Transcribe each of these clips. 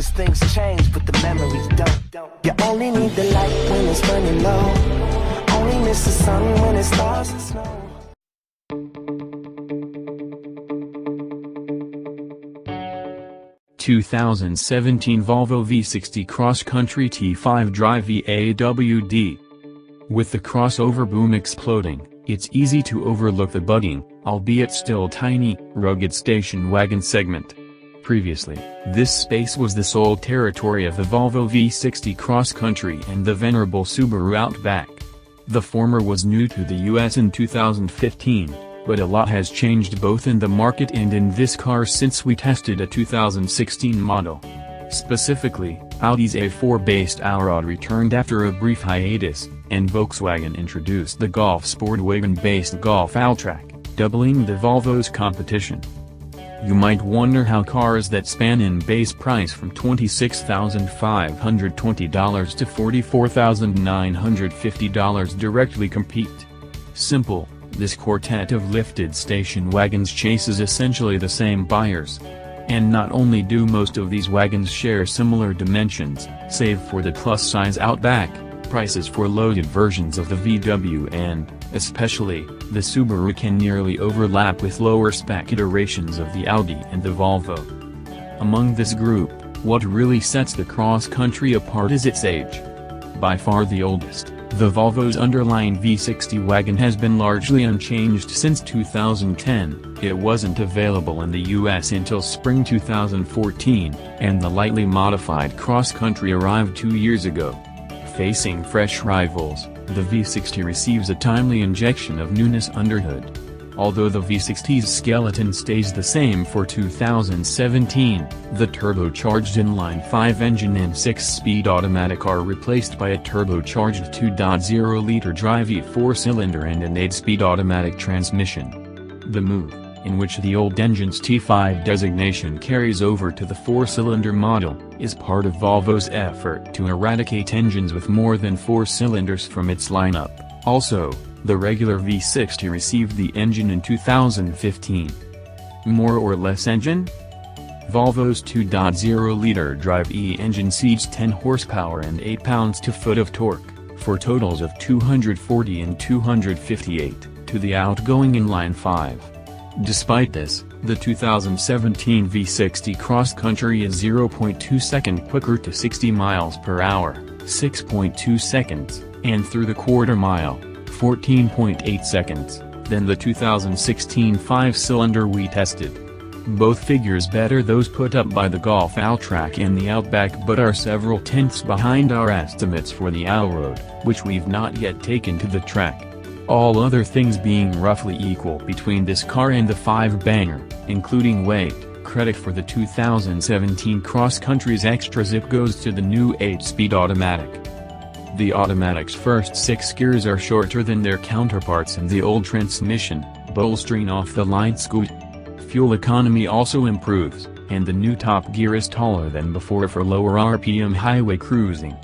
cause things change, but the memories don't. You only need the light when it's running low. Only miss the sun when it starts to snow. 2017 Volvo V60 Cross Country T5 Drive AWD. With the crossover boom exploding, it's easy to overlook the budding, albeit still tiny, rugged station wagon segment. Previously, this space was the sole territory of the Volvo V60 Cross Country and the venerable Subaru Outback. The former was new to the US in 2015, but a lot has changed both in the market and in this car since we tested a 2016 model. Specifically, Audi's A4-based Allroad returned after a brief hiatus, and Volkswagen introduced the Golf SportWagen-based Golf Alltrack, doubling the Volvo's competition. You might wonder how cars that span in base price from $26,520 to $44,950 directly compete. Simple, this quartet of lifted station wagons chases essentially the same buyers. And not only do most of these wagons share similar dimensions, save for the plus-size Outback, prices for loaded versions of the VW and, especially, the Subaru can nearly overlap with lower-spec iterations of the Audi and the Volvo. Among this group, what really sets the cross-country apart is its age. By far the oldest, the Volvo's underlying V60 wagon has been largely unchanged since 2010, it wasn't available in the US until spring 2014, and the lightly modified Cross Country arrived 2 years ago. Facing fresh rivals, the V60 receives a timely injection of newness underhood. Although the V60's skeleton stays the same for 2017, the turbocharged inline-5 engine and 6-speed automatic are replaced by a turbocharged 2.0-liter drive E4-cylinder and an 8-speed automatic transmission. The move, in which the old engine's T5 designation carries over to the 4-cylinder model, is part of Volvo's effort to eradicate engines with more than 4 cylinders from its lineup. Also, the regular V60 received the engine in 2015. More or less engine? Volvo's 2.0-liter Drive E engine seats 10 horsepower and 8 pounds-to-foot of torque, for totals of 240 and 258, to the outgoing inline-5. Despite this, the 2017 V60 Cross Country is 0.2 seconds quicker to 60 miles per hour, 6.2 seconds, and through the quarter mile, 14.8 seconds, than the 2016 5-cylinder we tested. Both figures better those put up by the Golf Alltrack and the Outback but are several tenths behind our estimates for the Allroad, which we've not yet taken to the track. All other things being roughly equal between this car and the 5-banger, including weight, credit for the 2017 Cross Country's extra zip goes to the new 8-speed automatic. The automatic's first 6 gears are shorter than their counterparts in the old transmission, bolstering off the light scoot. Fuel economy also improves, and the new top gear is taller than before for lower RPM highway cruising.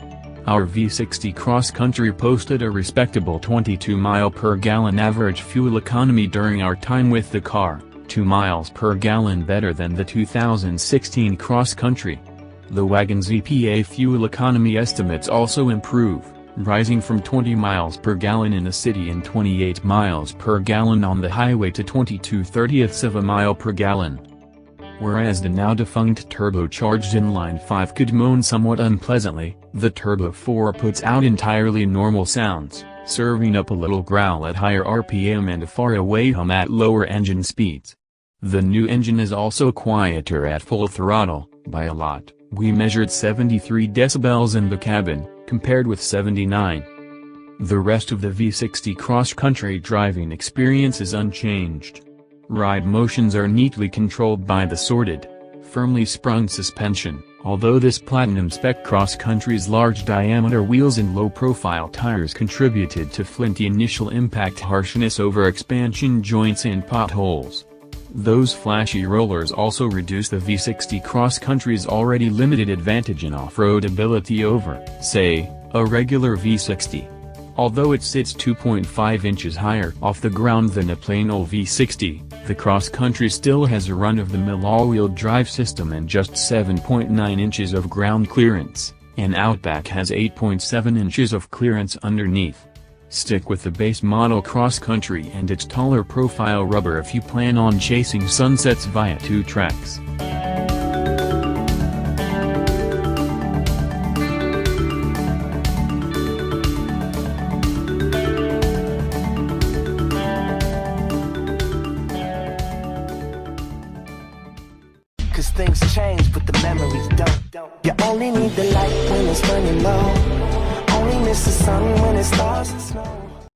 Our V60 Cross Country posted a respectable 22 mpg average fuel economy during our time with the car, 2 miles per gallon better than the 2016 Cross Country. The wagon's EPA fuel economy estimates also improve, rising from 20 miles per gallon in the city and 28 miles per gallon on the highway to 22/30ths of a mile per gallon. Whereas the now-defunct turbocharged inline-5 could moan somewhat unpleasantly, the Turbo 4 puts out entirely normal sounds, serving up a little growl at higher RPM and a far-away hum at lower engine speeds. The new engine is also quieter at full throttle, by a lot. We measured 73 decibels in the cabin, compared with 79. The rest of the V60 Cross Country driving experience is unchanged. Ride motions are neatly controlled by the sorted, firmly sprung suspension, although this platinum-spec Cross Country's large-diameter wheels and low-profile tires contributed to flinty initial impact harshness over expansion joints and potholes. Those flashy rollers also reduce the V60 Cross Country's already limited advantage in off-road ability over, say, a regular V60. Although it sits 2.5 inches higher off the ground than a plain old V60, The Cross Country still has a run-of-the-mill all-wheel drive system and just 7.9 inches of ground clearance. An Outback has 8.7 inches of clearance underneath. Stick with the base model Cross Country and its taller profile rubber if you plan on chasing sunsets via 2 tracks. Cause things change, but the memories don't. You only need the light when it's running low. Only miss the sun when it starts to snow.